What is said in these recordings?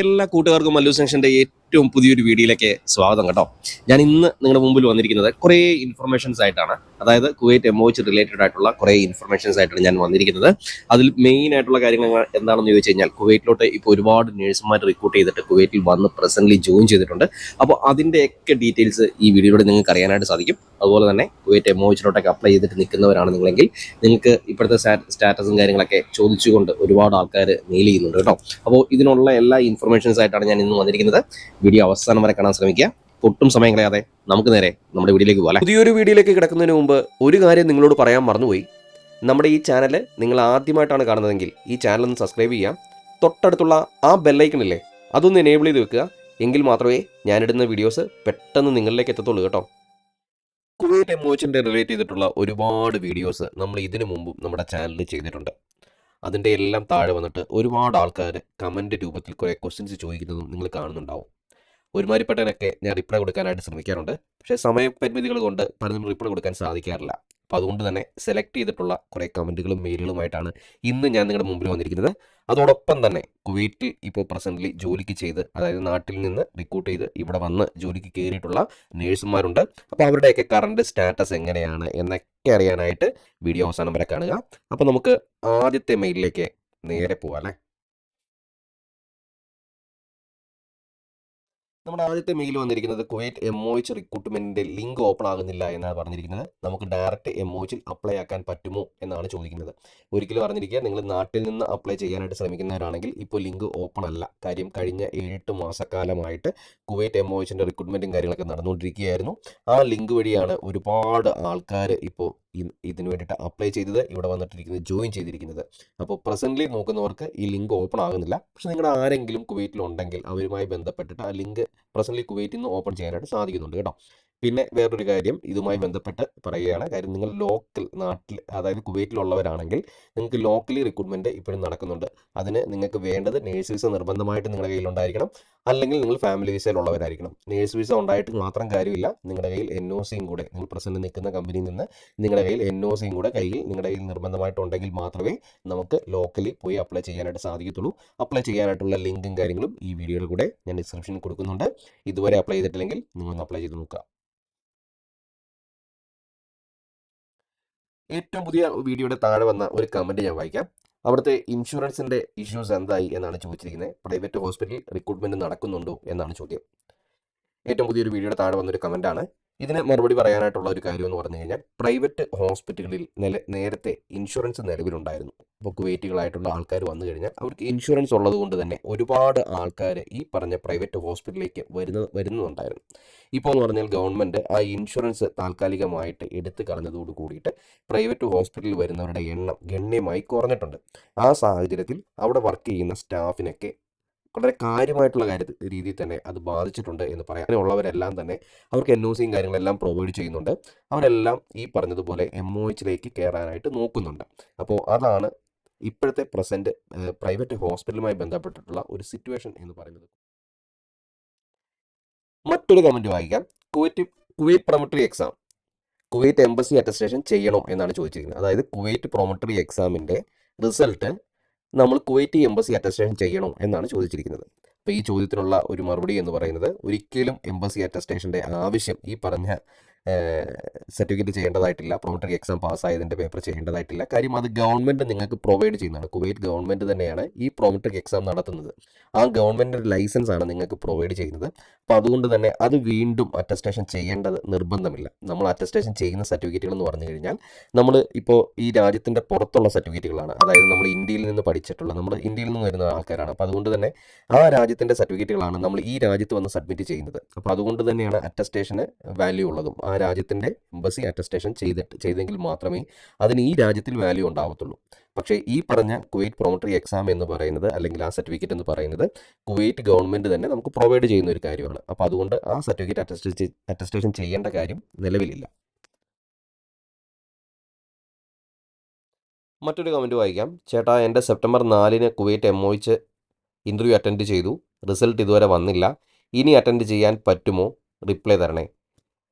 എല്ലാ കൂട്ടുകാർക്കും മല്ലു സെക്ഷൻ്റെ ഏറ്റവും പുതിയൊരു വീഡിയോയിലേക്ക് സ്വാഗതം കേട്ടോ. ഞാൻ ഇന്ന് നിങ്ങളുടെ മുമ്പിൽ വന്നിരിക്കുന്നത് കുറേ ഇൻഫർമേഷൻസ് ആയിട്ടാണ്. അതായത് കുവൈറ്റ് എംഒഎച്ച് റിലേറ്റഡ് ആയിട്ടുള്ള കുറേ ഇൻഫർമേഷൻസ് ആയിട്ടാണ് ഞാൻ വന്നിരിക്കുന്നത്. അതിൽ മെയിൻ ആയിട്ടുള്ള കാര്യങ്ങൾ എന്താണെന്ന് ചോദിച്ചു കഴിഞ്ഞാൽ, കുവൈറ്റിലോട്ട് ഇപ്പോൾ ഒരുപാട് നേഴ്സുമാർ റിക്രൂട്ട് ചെയ്തിട്ട് കുവൈറ്റിൽ വന്ന് പ്രസന്റ്ലി ജോയിൻ ചെയ്തിട്ടുണ്ട്. അപ്പോൾ അതിൻ്റെയൊക്കെ ഡീറ്റെയിൽസ് ഈ വീഡിയോയിലൂടെ നിങ്ങൾക്ക് അറിയാനായിട്ട് സാധിക്കും. അതുപോലെ തന്നെ കുവൈറ്റ് എംഒഎച്ചിലോട്ടൊക്കെ അപ്ലൈ ചെയ്തിട്ട് നിൽക്കുന്നവരാണ് നിങ്ങളെങ്കിൽ നിങ്ങൾക്ക് ഇപ്പോഴത്തെ സ്റ്റാറ്റസും കാര്യങ്ങളൊക്കെ ചോദിച്ചുകൊണ്ട് ഒരുപാട് ആൾക്കാർ മെയിൽ ചെയ്യുന്നുണ്ട് കേട്ടോ. അപ്പോൾ ഇതിനുള്ള എല്ലാ ഇൻഫർമേഷൻസ് ആയിട്ടാണ് ഞാൻ ഇന്ന് വന്നിരിക്കുന്നത്. വീഡിയോ അവസാനം വരെ കാണാൻ ശ്രമിക്കുക. ഒട്ടും സമയം കളയാതെ നമുക്ക് നേരെ നമ്മുടെ വീഡിയോയിലേക്ക് പോകാം. പുതിയൊരു വീഡിയോയിലേക്ക് കിടക്കുന്നതിന് മുമ്പ് ഒരു കാര്യം നിങ്ങളോട് പറയാൻ മറന്നുപോയി. നമ്മുടെ ഈ ചാനൽ നിങ്ങൾ ആദ്യമായിട്ടാണ് കാണുന്നതെങ്കിൽ ഈ ചാനൽ ഒന്ന് സബ്സ്ക്രൈബ് ചെയ്യാം. തൊട്ടടുത്തുള്ള ആ ബെല്ലൈക്കണില്ലേ, അതൊന്ന് എനേബിൾ ചെയ്ത് വെക്കുക. എങ്കിൽ മാത്രമേ ഞാനിടുന്ന വീഡിയോസ് പെട്ടെന്ന് നിങ്ങളിലേക്ക് എത്തത്തുള്ളൂ കേട്ടോ. കുവൈറ്റ് എംഒഎച്ചിൻ്റെ റിലേറ്റ് ചെയ്തിട്ടുള്ള ഒരുപാട് വീഡിയോസ് നമ്മൾ ഇതിനു മുമ്പും നമ്മുടെ ചാനലിൽ ചെയ്തിട്ടുണ്ട്. അതിൻ്റെ എല്ലാം താഴെ വന്നിട്ട് ഒരുപാട് ആൾക്കാർ കമൻറ്റ് രൂപത്തിൽ കുറേ ക്വസ്റ്റ്യൻസ് ചോദിക്കുന്നതും നിങ്ങൾ കാണുന്നുണ്ടാവും. ഒരുമാതിരിപ്പെട്ടതിനൊക്കെ ഞാൻ റിപ്ലൈ കൊടുക്കാനായിട്ട് ശ്രമിക്കാറുണ്ട്. പക്ഷേ സമയപരിമിതികൾ കൊണ്ട് പലതും റിപ്ലൈ കൊടുക്കാൻ സാധിക്കാറില്ല. അപ്പോൾ അതുകൊണ്ട് തന്നെ സെലക്ട് ചെയ്തിട്ടുള്ള കുറേ കമൻറ്റുകളും മെയിലുകളുമായിട്ടാണ് ഇന്ന് ഞാൻ നിങ്ങളുടെ മുമ്പിൽ വന്നിരിക്കുന്നത്. അതോടൊപ്പം തന്നെ കുവൈറ്റിൽ ഇപ്പോൾ പ്രസൻ്റ്ലി ജോലിക്ക് ചെയ്ത്, അതായത് നാട്ടിൽ നിന്ന് റിക്രൂട്ട് ചെയ്ത് ഇവിടെ വന്ന് ജോലിക്ക് കയറിയിട്ടുള്ള നേഴ്സുമാരുണ്ട്. അപ്പോൾ അവരുടെയൊക്കെ കറണ്ട് സ്റ്റാറ്റസ് എങ്ങനെയാണ് എന്നൊക്കെ അറിയാനായിട്ട് വീഡിയോ അവസാനം വരെ കാണുക. അപ്പോൾ നമുക്ക് ആദ്യത്തെ മെയിലിലേക്ക് നേരെ പോകാം അല്ലേ. നമ്മുടെ ആദ്യത്തെ മെയിൽ വന്നിരിക്കുന്നത് കുവൈറ്റ് എംഒഎച്ച് റിക്രൂട്ട്മെന്റിന്റെ ലിങ്ക് ഓപ്പൺ ആകുന്നില്ല എന്നാണ് പറഞ്ഞിരിക്കുന്നത്. നമുക്ക് ഡയറക്റ്റ് എംഒഎച്ചിൽ അപ്ലൈ ആക്കാൻ പറ്റുമോ എന്നാണ് ചോദിക്കുന്നത്. ഒരിക്കലും പറഞ്ഞിരിക്കുക, നിങ്ങൾ നാട്ടിൽ നിന്ന് അപ്ലൈ ചെയ്യാനായിട്ട് ശ്രമിക്കുന്നവരാണെങ്കിൽ ഇപ്പോൾ ലിങ്ക് ഓപ്പൺ അല്ല. കാര്യം കഴിഞ്ഞ 7-8 മാസക്കാലമായിട്ട് കുവൈറ്റ് എംഒഎച്ചിന്റെ റിക്രൂട്ട്മെന്റും കാര്യങ്ങളൊക്കെ നടന്നുകൊണ്ടിരിക്കുകയായിരുന്നു. ആ ലിങ്ക് വഴിയാണ് ഒരുപാട് ആൾക്കാർ ഇപ്പോൾ ഇതിന് വേണ്ടിയിട്ട് അപ്ലൈ ചെയ്തത്, ഇവിടെ വന്നിട്ടിരിക്കുന്നത്, ജോയിൻ ചെയ്തിരിക്കുന്നത്. അപ്പോൾ പ്രസൻ്റ്ലി നോക്കുന്നവർക്ക് ഈ ലിങ്ക് ഓപ്പൺ ആകുന്നില്ല. പക്ഷെ നിങ്ങളുടെ ആരെങ്കിലും കുവൈറ്റിലുണ്ടെങ്കിൽ അവരുമായി ബന്ധപ്പെട്ടിട്ട് ആ ലിങ്ക് പ്രസൻ്റ്ലി കുവൈറ്റിൽ നിന്ന് ഓപ്പൺ ചെയ്യാനായിട്ട് സാധിക്കുന്നുണ്ട് കേട്ടോ. പിന്നെ വേറൊരു കാര്യം ഇതുമായി ബന്ധപ്പെട്ട് പറയുകയാണ്. കാര്യം നിങ്ങൾ ലോക്കൽ നാട്ടിൽ, അതായത് കുവൈറ്റിലുള്ളവരാണെങ്കിൽ നിങ്ങൾക്ക് ലോക്കലി റിക്രൂട്ട്മെൻറ്റ് ഇപ്പോഴും നടക്കുന്നുണ്ട്. അതിന് നിങ്ങൾക്ക് വേണ്ടത് നേഴ്സ് വിസ നിർബന്ധമായിട്ട് നിങ്ങളുടെ കയ്യിലുണ്ടായിരിക്കണം. അല്ലെങ്കിൽ നിങ്ങൾ ഫാമിലി വിസയിലുള്ളവരായിരിക്കണം. നേഴ്സ് വിസ ഉണ്ടായിട്ട് മാത്രം കാര്യമില്ല, നിങ്ങളുടെ കയ്യിൽ NOCയും കൂടെ, നിങ്ങൾ പ്രസന്റ് നിൽക്കുന്ന കമ്പനിയിൽ നിന്ന് നിങ്ങളുടെ കയ്യിൽ NOCയും കൂടെ നിങ്ങളുടെ കയ്യിൽ നിർബന്ധമായിട്ടുണ്ടെങ്കിൽ മാത്രമേ നമുക്ക് ലോക്കലി പോയി അപ്ലൈ ചെയ്യാനായിട്ട് സാധിക്കത്തുള്ളൂ. അപ്ലൈ ചെയ്യാനായിട്ടുള്ള ലിങ്കും കാര്യങ്ങളും ഈ വീഡിയോയുടെ കൂടെ ഞാൻ ഡിസ്ക്രിപ്ഷനിൽ കൊടുക്കുന്നുണ്ട്. ഇതുവരെ അപ്ലൈ ചെയ്തിട്ടില്ലെങ്കിൽ നിങ്ങളൊന്ന് അപ്ലൈ ചെയ്ത് നോക്കുക. ഏറ്റവും പുതിയ വീഡിയോയുടെ താഴെ വന്ന ഒരു കമൻറ്റ് ഞാൻ വായിക്കാം. അവിടുത്തെ ഇൻഷുറൻസിൻ്റെ ഇഷ്യൂസ് എന്തായി എന്നാണ് ചോദിച്ചിരിക്കുന്നത്. പ്രൈവറ്റ് ഹോസ്പിറ്റലിൽ റിക്രൂട്ട്മെൻറ്റ് നടക്കുന്നുണ്ടോ എന്നാണ് ചോദ്യം. ഏറ്റവും പുതിയൊരു വീഡിയോയുടെ താഴെ വന്നൊരു കമൻറ്റാണ്. ഇതിന് മറുപടി പറയാനായിട്ടുള്ള ഒരു കാര്യം എന്ന് പറഞ്ഞു കഴിഞ്ഞാൽ, പ്രൈവറ്റ് ഹോസ്പിറ്റലുകളിൽ നേരത്തെ ഇൻഷുറൻസ് നിലവിലുണ്ടായിരുന്നു. ഇപ്പോൾ കുവൈറ്റുകളായിട്ടുള്ള ആൾക്കാർ വന്നു കഴിഞ്ഞാൽ അവർക്ക് ഇൻഷുറൻസ് ഉള്ളത് കൊണ്ട് തന്നെ ഒരുപാട് ആൾക്കാർ ഈ പറഞ്ഞ പ്രൈവറ്റ് ഹോസ്പിറ്റലിലേക്ക് വരുന്നുണ്ടായിരുന്നു. ഇപ്പോൾ എന്ന് പറഞ്ഞാൽ ഗവൺമെൻറ് ആ ഇൻഷുറൻസ് താൽക്കാലികമായിട്ട് എടുത്തു കളഞ്ഞതോട് കൂടിയിട്ട് പ്രൈവറ്റ് ഹോസ്പിറ്റലിൽ വരുന്നവരുടെ എണ്ണം ഗണ്യമായി കുറഞ്ഞിട്ടുണ്ട്. ആ സാഹചര്യത്തിൽ അവിടെ വർക്ക് ചെയ്യുന്ന സ്റ്റാഫിനൊക്കെ വളരെ കാര്യമായിട്ടുള്ള രീതിയിൽ തന്നെ അത് ബാധിച്ചിട്ടുണ്ട് എന്ന് പറയാനുള്ളവരെല്ലാം തന്നെ അവർക്ക് NOCയും കാര്യങ്ങളെല്ലാം പ്രൊവൈഡ് ചെയ്യുന്നുണ്ട്. അവരെല്ലാം ഈ പറഞ്ഞതുപോലെ എംഒഎച്ചിലേക്ക് കയറാനായിട്ട് നോക്കുന്നുണ്ട്. അപ്പോൾ അതാണ് ഇപ്പോഴത്തെ പ്രസൻറ്റ് പ്രൈവറ്റ് ഹോസ്പിറ്റലുമായി ബന്ധപ്പെട്ടിട്ടുള്ള ഒരു സിറ്റുവേഷൻ എന്ന് പറയുന്നത്. മറ്റൊരു കമൻറ്റ് വായിക്കാം. Kuwait Prometric exam, Kuwait embassy attestation ചെയ്യണോ എന്നാണ് ചോദിച്ചിരിക്കുന്നത്. അതായത് കുവൈറ്റ് പ്രൊമട്ടറി എക്സാമിൻ്റെ റിസൾട്ട് നമ്മൾ കുവൈറ്റ് എംബസി അറ്റസ്റ്റേഷൻ ചെയ്യണോ എന്നാണ് ചോദിച്ചിരിക്കുന്നത്. അപ്പോൾ ഈ ചോദ്യത്തിനുള്ള ഒരു മറുപടി എന്ന് പറയുന്നത്, ഒരിക്കലും എംബസി അറ്റസ്റ്റേഷൻ്റെ ആവശ്യം ഈ പറഞ്ഞ സർട്ടിഫിക്കറ്റ് ചെയ്യേണ്ടതായിട്ടില്ല. പ്രൊമട്ടറി എക്സാം പാസ്സായതിൻ്റെ പേപ്പർ ചെയ്യേണ്ടതായിട്ടില്ല. കാര്യം അത് ഗവൺമെൻറ് നിങ്ങൾക്ക് പ്രൊവൈഡ് ചെയ്യുന്നതാണ്. കുവൈറ്റ് ഗവൺമെൻറ് തന്നെയാണ് ഈ പ്രൊമട്ടറി എക്സാം നടത്തുന്നത്. ആ ഗവൺമെൻറ് ലൈസൻസ് ആണ് നിങ്ങൾക്ക് പ്രൊവൈഡ് ചെയ്യുന്നത്. അപ്പോൾ അതുകൊണ്ട് തന്നെ അത് വീണ്ടും അറ്റസ്റ്റേഷൻ ചെയ്യേണ്ടത് നിർബന്ധമില്ല. നമ്മൾ അറ്റസ്റ്റേഷൻ ചെയ്യുന്ന സർട്ടിഫിക്കറ്റുകൾ എന്ന് പറഞ്ഞു കഴിഞ്ഞാൽ നമ്മൾ ഇപ്പോൾ ഈ രാജ്യത്തിൻ്റെ പുറത്തുള്ള സർട്ടിഫിക്കറ്റുകളാണ്. അതായത് നമ്മൾ ഇന്ത്യയിൽ നിന്ന് പഠിച്ചിട്ടുള്ള, നമ്മൾ ഇന്ത്യയിൽ നിന്ന് വരുന്ന ആൾക്കാരാണ്. അപ്പോൾ അതുകൊണ്ട് തന്നെ ആ രാജ്യത്തിൻ്റെ സർട്ടിഫിക്കറ്റുകളാണ് നമ്മൾ ഈ രാജ്യത്ത് വന്ന് സബ്മിറ്റ് ചെയ്യുന്നത്. അപ്പോൾ അതുകൊണ്ട് തന്നെയാണ് അറ്റസ്റ്റേഷന് വാല്യൂ ഉള്ളതും. ആ രാജ്യത്തിൻ്റെ എംബസി അറ്റസ്റ്റേഷൻ ചെയ്തെങ്കിൽ മാത്രമേ അതിന് ഈ രാജ്യത്തിൽ വാല്യൂ ഉണ്ടാവത്തുള്ളൂ. പക്ഷേ ഈ പറഞ്ഞ കുവൈറ്റ് പ്രൊമട്ടറി എക്സാം എന്ന് പറയുന്നത്, അല്ലെങ്കിൽ ആ സർട്ടിഫിക്കറ്റ് എന്ന് പറയുന്നത്, കുവൈറ്റ് ഗവൺമെൻറ് തന്നെ നമുക്ക് പ്രൊവൈഡ് ചെയ്യുന്ന ഒരു കാര്യമാണ്. അപ്പോൾ അതുകൊണ്ട് ആ സർട്ടിഫിക്കറ്റ് അറ്റസ്റ്റേഷൻ ചെയ്യേണ്ട കാര്യം നിലവിലില്ല. മറ്റൊരു കമൻറ്റ് വായിക്കാം. ചേട്ടാ, എൻ്റെ September 4 Kuwait MOH interview attend ചെയ്തു. റിസൾട്ട് ഇതുവരെ വന്നില്ല. ഇനി അറ്റൻഡ് ചെയ്യാൻ പറ്റുമോ? റിപ്ലൈ തരണേ.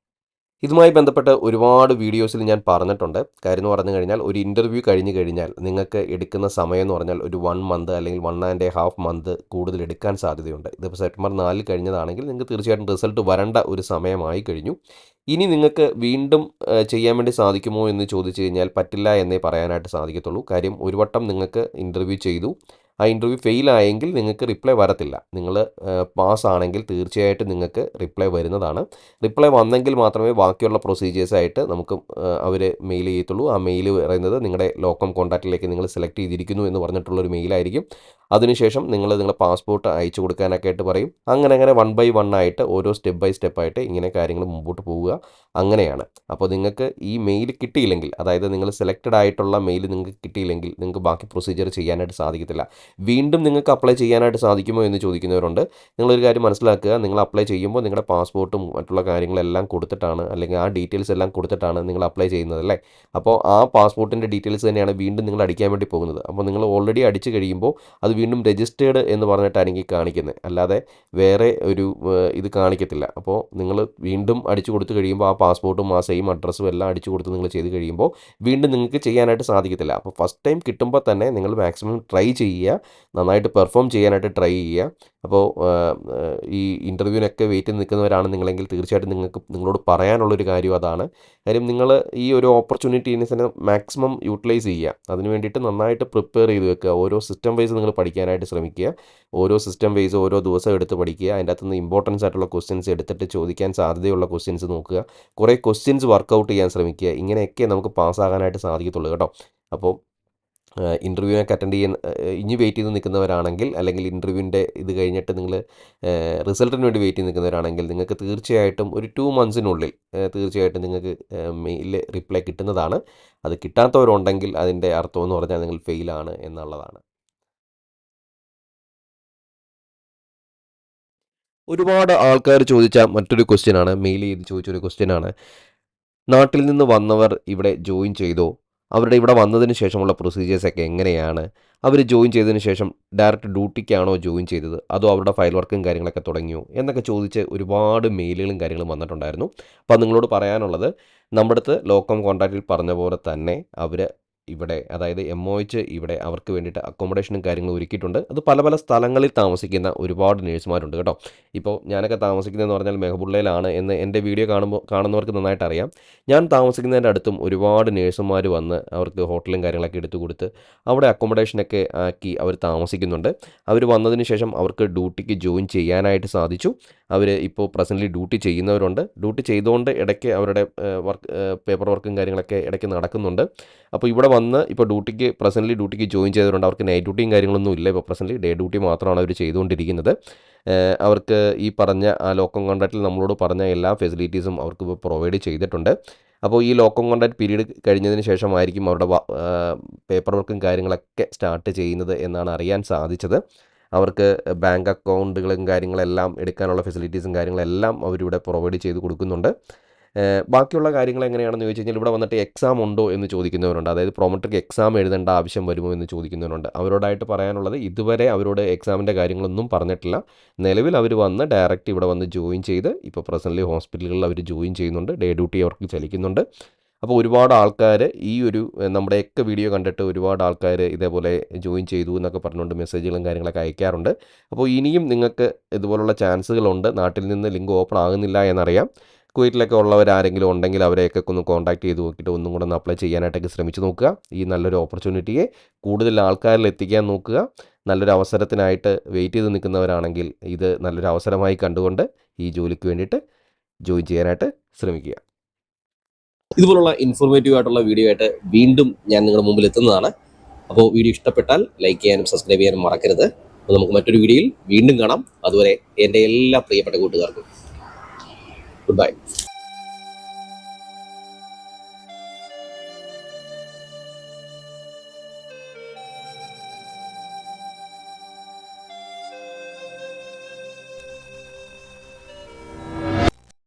ഇതുമായി ബന്ധപ്പെട്ട് ഒരുപാട് വീഡിയോസിൽ ഞാൻ പറഞ്ഞിട്ടുണ്ട്. കാര്യം എന്ന് പറഞ്ഞു കഴിഞ്ഞാൽ ഒരു ഇൻ്റർവ്യൂ കഴിഞ്ഞ് കഴിഞ്ഞാൽ നിങ്ങൾക്ക് എടുക്കുന്ന സമയം എന്ന് പറഞ്ഞാൽ ഒരു 1 മന്ത് അല്ലെങ്കിൽ 1½ മന്ത് കൂടുതൽ എടുക്കാൻ സാധ്യതയുണ്ട്. ഇതിപ്പോൾ സെപ്റ്റംബർ 4 കഴിഞ്ഞതാണെങ്കിൽ നിങ്ങൾക്ക് തീർച്ചയായിട്ടും റിസൾട്ട് വരേണ്ട ഒരു സമയമായി കഴിഞ്ഞു. ഇനി നിങ്ങൾക്ക് വീണ്ടും ചെയ്യാൻ വേണ്ടി സാധിക്കുമോ എന്ന് ചോദിച്ചു കഴിഞ്ഞാൽ പറ്റില്ല എന്നേ പറയാനായിട്ട് സാധിക്കത്തുള്ളൂ. കാര്യം ഒരു വട്ടം നിങ്ങൾക്ക് ഇൻ്റർവ്യൂ ചെയ്തു. ആ ഇൻ്റർവ്യൂ ഫെയിലായെങ്കിൽ നിങ്ങൾക്ക് റിപ്ലൈ വരത്തില്ല. നിങ്ങൾ പാസ്സാണെങ്കിൽ തീർച്ചയായിട്ടും നിങ്ങൾക്ക് റിപ്ലൈ വരുന്നതാണ്. റിപ്ലൈ വന്നെങ്കിൽ മാത്രമേ ബാക്കിയുള്ള പ്രൊസീജിയേഴ്സായിട്ട് നമുക്ക് അവർ മെയിൽ ചെയ്യത്തുള്ളൂ. ആ മെയിൽ പറയുന്നത് നിങ്ങളുടെ ലോക്കം കോൺടാക്റ്റിലേക്ക് നിങ്ങൾ സെലക്ട് ചെയ്തിരിക്കുന്നു എന്ന് പറഞ്ഞിട്ടുള്ളൊരു മെയിലായിരിക്കും. അതിനുശേഷം നിങ്ങളുടെ പാസ്പോർട്ട് അയച്ചു കൊടുക്കാനൊക്കെ ആയിട്ട് പറയും. അങ്ങനെ 1 ബൈ 1 ആയിട്ട് ഓരോ സ്റ്റെപ്പ് ബൈ സ്റ്റെപ്പായിട്ട് ഇങ്ങനെ കാര്യങ്ങൾ മുമ്പോട്ട് പോവുക. അങ്ങനെയാണ്. അപ്പോൾ നിങ്ങൾക്ക് ഈ മെയിൽ കിട്ടിയില്ലെങ്കിൽ, അതായത് നിങ്ങൾ സെലക്റ്റഡ് ആയിട്ടുള്ള മെയിൽ നിങ്ങൾക്ക് കിട്ടിയില്ലെങ്കിൽ നിങ്ങൾക്ക് ബാക്കി പ്രൊസീജിയർ ചെയ്യാനായിട്ട് സാധിക്കത്തില്ല. വീണ്ടും നിങ്ങൾക്ക് അപ്ലൈ ചെയ്യാനായിട്ട് സാധിക്കുമോ എന്ന് ചോദിക്കുന്നവരുണ്ട്. നിങ്ങളൊരു കാര്യം മനസ്സിലാക്കുക, നിങ്ങൾ അപ്ലൈ ചെയ്യുമ്പോൾ നിങ്ങളുടെ പാസ്പോർട്ടും മറ്റുള്ള കാര്യങ്ങളെല്ലാം കൊടുത്തിട്ടാണ്, അല്ലെങ്കിൽ ആ ഡീറ്റെയിൽസ് എല്ലാം കൊടുത്തിട്ടാണ് നിങ്ങൾ അപ്ലൈ ചെയ്യുന്നത് അല്ലേ. അപ്പോൾ ആ പാസ്പോർട്ടിൻ്റെ ഡീറ്റെയിൽസ് തന്നെയാണ് വീണ്ടും നിങ്ങൾ അടിക്കാൻ വേണ്ടി പോകുന്നത്. അപ്പോൾ നിങ്ങൾ ഓൾറെഡി അടിച്ച് കഴിയുമ്പോൾ അത് വീണ്ടും രജിസ്റ്റേർഡ് എന്ന് പറഞ്ഞിട്ടായിരിക്കും കാണിക്കുന്നത്, അല്ലാതെ വേറെ ഒരു ഇത് കാണിക്കത്തില്ല. അപ്പോൾ നിങ്ങൾ വീണ്ടും അടിച്ചു കൊടുത്തു കഴിയുമ്പോൾ ആ പാസ്പോർട്ടും ആ സെയിം അഡ്രസ്സും എല്ലാം അടിച്ചു കൊടുത്ത് നിങ്ങൾ ചെയ്ത് കഴിയുമ്പോൾ വീണ്ടും നിങ്ങൾക്ക് ചെയ്യാനായിട്ട് സാധിക്കത്തില്ല. അപ്പോൾ ഫസ്റ്റ് ടൈം കിട്ടുമ്പോൾ തന്നെ നിങ്ങൾ മാക്സിമം ട്രൈ ചെയ്യുക, നന്നായിട്ട് പെർഫോം ചെയ്യാനായിട്ട് ട്രൈ ചെയ്യുക. അപ്പോൾ ഈ ഇൻ്റർവ്യൂവിനൊക്കെ വെയിറ്റ് ചെയ്ത് നിൽക്കുന്നവരാണ് നിങ്ങളെങ്കിൽ തീർച്ചയായിട്ടും നിങ്ങളോട് പറയാനുള്ളൊരു കാര്യം അതാണ്. കാര്യം നിങ്ങൾ ഈ ഒരു ഓപ്പർച്യൂണിറ്റീനെ മാക്സിമം യൂട്ടിലൈസ് ചെയ്യുക. അതിന് വേണ്ടിയിട്ട് നന്നായിട്ട് പ്രിപ്പയർ ചെയ്ത് വെക്കുക. ഓരോ സിസ്റ്റം വൈസ് നിങ്ങൾ പഠിക്കാനായിട്ട് ശ്രമിക്കുക. ഓരോ സിസ്റ്റം വൈസ് ഓരോ ദിവസം എടുത്ത് പഠിക്കുക. അതിൻ്റെ അകത്തുനിന്ന് ഇമ്പോർട്ടൻസ് ആയിട്ടുള്ള ക്വസ്റ്റ്യൻസ് എടുത്തിട്ട് ചോദിക്കാൻ സാധ്യതയുള്ള ക്വസ്റ്റ്യൻസ് നോക്കുക. കുറേ ക്വസ്റ്റ്യൻസ് വർക്കൗട്ട് ചെയ്യാൻ ശ്രമിക്കുക. ഇങ്ങനെയൊക്കെ നമുക്ക് പാസ്സാകാനായിട്ട് സാധിക്കത്തുള്ളൂ കേട്ടോ. അപ്പോൾ ഇൻ്റർവ്യൂവിനൊക്കെ അറ്റൻഡ് ചെയ്യാൻ ഇനി വെയിറ്റ് ചെയ്ത് നിൽക്കുന്നവരാണെങ്കിൽ, അല്ലെങ്കിൽ ഇൻ്റർവ്യൂവിൻ്റെ ഇത് കഴിഞ്ഞിട്ട് നിങ്ങൾ റിസൾട്ടിന് വേണ്ടി വെയിറ്റ് ചെയ്ത് നിൽക്കുന്നവരാണെങ്കിൽ നിങ്ങൾക്ക് തീർച്ചയായിട്ടും ഒരു 2 മന്ത്സിനുള്ളിൽ തീർച്ചയായിട്ടും നിങ്ങൾക്ക് മെയിൽ റിപ്ലൈ കിട്ടുന്നതാണ്. അത് കിട്ടാത്തവരുണ്ടെങ്കിൽ അതിൻ്റെ അർത്ഥം എന്ന് പറഞ്ഞാൽ നിങ്ങൾ ഫെയിലാണ് എന്നുള്ളതാണ്. ഒരുപാട് ആൾക്കാർ ചോദിച്ച മറ്റൊരു ക്വസ്റ്റ്യനാണ്, മെയിൽ ചെയ്ത് ചോദിച്ചൊരു ക്വസ്റ്റ്യനാണ്, നാട്ടിൽ നിന്ന് വന്നവർ ഇവിടെ ജോയിൻ ചെയ്തോ? അവരുടെ ഇവിടെ വന്നതിന് ശേഷമുള്ള പ്രൊസീജിയേഴ്സൊക്കെ എങ്ങനെയാണ്? അവർ ജോയിൻ ചെയ്തതിന് ശേഷം ഡയറക്റ്റ് ഡ്യൂട്ടിക്കാണോ ജോയിൻ ചെയ്തത്, അതോ അവരുടെ ഫയൽ വർക്കും കാര്യങ്ങളൊക്കെ തുടങ്ങിയോ എന്നൊക്കെ ചോദിച്ച് ഒരുപാട് മെയിലുകളും കാര്യങ്ങളും വന്നിട്ടുണ്ടായിരുന്നു. അപ്പോൾ നിങ്ങളോട് പറയാനുള്ളത്, നമ്മുടെ അടുത്ത് ലോക്കം കോൺട്രാക്റ്റിൽ പറഞ്ഞ പോലെ തന്നെ അവർ ഇവിടെ, അതായത് MOH ഇവിടെ അവർക്ക് വേണ്ടിയിട്ട് അക്കോമഡേഷനും കാര്യങ്ങളും ഒരുക്കിയിട്ടുണ്ട്. അത് പല പല സ്ഥലങ്ങളിൽ താമസിക്കുന്ന ഒരുപാട് നേഴ്സുമാരുണ്ട് കേട്ടോ. ഇപ്പോൾ ഞാനൊക്കെ താമസിക്കുന്നതെന്ന് പറഞ്ഞാൽ മെഹബുള്ളയിലാണ് എന്ന് എൻ്റെ വീഡിയോ കാണുന്നവർക്ക് നന്നായിട്ട് അറിയാം. ഞാൻ താമസിക്കുന്നതിൻ്റെ അടുത്തും ഒരുപാട് നേഴ്സുമാർ വന്ന് അവർക്ക് ഹോട്ടലും കാര്യങ്ങളൊക്കെ എടുത്തു കൊടുത്ത് അവിടെ അക്കോമഡേഷനൊക്കെ ആക്കി അവർ താമസിക്കുന്നുണ്ട്. അവർ വന്നതിന് ശേഷം അവർക്ക് ഡ്യൂട്ടിക്ക് ജോയിൻ ചെയ്യാനായിട്ട് സാധിച്ചു. അവർ ഇപ്പോൾ പ്രസൻ്റ്ലി ഡ്യൂട്ടി ചെയ്യുന്നവരുണ്ട്. ഡ്യൂട്ടി ചെയ്തുകൊണ്ട് ഇടയ്ക്ക് അവരുടെ പേപ്പർ വർക്കും കാര്യങ്ങളൊക്കെ ഇടയ്ക്ക് നടക്കുന്നുണ്ട്. അപ്പോൾ ഇവിടെ വന്ന് ഇപ്പോൾ പ്രസൻ്റ്ലി ഡ്യൂട്ടിക്ക് ജോയിൻ ചെയ്തവരുണ്ട്. അവർക്ക് നൈറ്റ് ഡ്യൂട്ടിയും കാര്യങ്ങളൊന്നും ഇല്ല. ഇപ്പോൾ പ്രസൻ്റ്ലി ഡേ ഡ്യൂട്ടി മാത്രമാണ് അവർ ചെയ്തുകൊണ്ടിരിക്കുന്നത്. അവർക്ക് ഈ പറഞ്ഞ ആ ലോക്കം കോൺട്രാക്റ്റിൽ നമ്മളോട് പറഞ്ഞ എല്ലാ ഫെസിലിറ്റീസും അവർക്ക് ഇപ്പോൾ പ്രൊവൈഡ് ചെയ്തിട്ടുണ്ട്. അപ്പോൾ ഈ ലോക്കം കോൺട്രാക്റ്റ് പീരീഡ് കഴിഞ്ഞതിന് ശേഷമായിരിക്കും അവരുടെ പേപ്പർ വർക്കും കാര്യങ്ങളൊക്കെ സ്റ്റാർട്ട് ചെയ്യുന്നത് എന്നാണ് അറിയാൻ സാധിച്ചത്. അവർക്ക് ബാങ്ക് അക്കൗണ്ടുകളും കാര്യങ്ങളെല്ലാം എടുക്കാനുള്ള ഫെസിലിറ്റീസും കാര്യങ്ങളെല്ലാം അവരിവിടെ പ്രൊവൈഡ് ചെയ്ത് കൊടുക്കുന്നുണ്ട്. ബാക്കിയുള്ള കാര്യങ്ങൾ എങ്ങനെയാണെന്ന് ചോദിച്ചു കഴിഞ്ഞാൽ, ഇവിടെ വന്നിട്ട് എക്സാം ഉണ്ടോ എന്ന് ചോദിക്കുന്നവരുണ്ട്. അതായത് പ്രോമട്രിക് എക്സാം എഴുതേണ്ട ആവശ്യം വരുമോ എന്ന് ചോദിക്കുന്നവരുണ്ട്. അവരോടായിട്ട് പറയാനുള്ളത്, ഇതുവരെ അവരോട് എക്സാമിൻ്റെ കാര്യങ്ങളൊന്നും പറഞ്ഞിട്ടില്ല. നിലവിൽ അവർ വന്ന് ഡയറക്റ്റ് ഇവിടെ വന്ന് ജോയിൻ ചെയ്ത് ഇപ്പോൾ പ്രസൻ്റ്ലി ഹോസ്പിറ്റലുകളിൽ അവർ ജോയിൻ ചെയ്യുന്നുണ്ട്. ഡേ ഡ്യൂട്ടി അവർക്ക് ചലിക്കുന്നുണ്ട്. അപ്പോൾ ഒരുപാട് ആൾക്കാർ ഈ ഒരു നമ്മുടെയൊക്കെ വീഡിയോ കണ്ടിട്ട് ഒരുപാട് ആൾക്കാർ ഇതേപോലെ ജോയിൻ ചെയ്തു എന്നൊക്കെ പറഞ്ഞുകൊണ്ട് മെസ്സേജുകളും കാര്യങ്ങളൊക്കെ അയക്കാറുണ്ട്. അപ്പോൾ ഇനിയും നിങ്ങൾക്ക് ഇതുപോലുള്ള ചാൻസുകളുണ്ട്. നാട്ടിൽ നിന്ന് ലിങ്ക് ഓപ്പൺ ആകുന്നില്ല എന്നറിയാം. കുവൈറ്റിലൊക്കെ ഉള്ളവരാരെങ്കിലും ഉണ്ടെങ്കിൽ അവരെയൊക്കെ ഒന്ന് കോൺടാക്ട് ചെയ്ത് നോക്കിയിട്ട് ഒന്നും കൂടെ ഒന്ന് അപ്ലൈ ചെയ്യാനായിട്ടൊക്കെ ശ്രമിച്ച് നോക്കുക. ഈ നല്ലൊരു ഓപ്പർച്യൂണിറ്റിയെ കൂടുതൽ ആൾക്കാരിൽ എത്തിക്കാൻ നോക്കുക. നല്ലൊരു അവസരത്തിനായിട്ട് വെയിറ്റ് ചെയ്ത് നിൽക്കുന്നവരാണെങ്കിൽ ഇത് നല്ലൊരു അവസരമായി കണ്ടുകൊണ്ട് ഈ ജോലിക്ക് വേണ്ടിയിട്ട് ജോയിൻ ചെയ്യാനായിട്ട് ശ്രമിക്കുക. ഇതുപോലുള്ള ഇൻഫോർമേറ്റീവ് ആയിട്ടുള്ള വീഡിയോ ആയിട്ട് വീണ്ടും ഞാൻ നിങ്ങളുടെ മുമ്പിൽ എത്തുന്നതാണ്. അപ്പോൾ വീഡിയോ ഇഷ്ടപ്പെട്ടാൽ ലൈക്ക് ചെയ്യാനും സബ്സ്ക്രൈബ് ചെയ്യാനും മറക്കരുത്. അപ്പോൾ നമുക്ക് മറ്റൊരു വീഡിയോയിൽ വീണ്ടും കാണാം. അതുവരെ എൻ്റെ എല്ലാ പ്രിയപ്പെട്ട കൂട്ടുകാർക്കും ഗുഡ് ബൈ.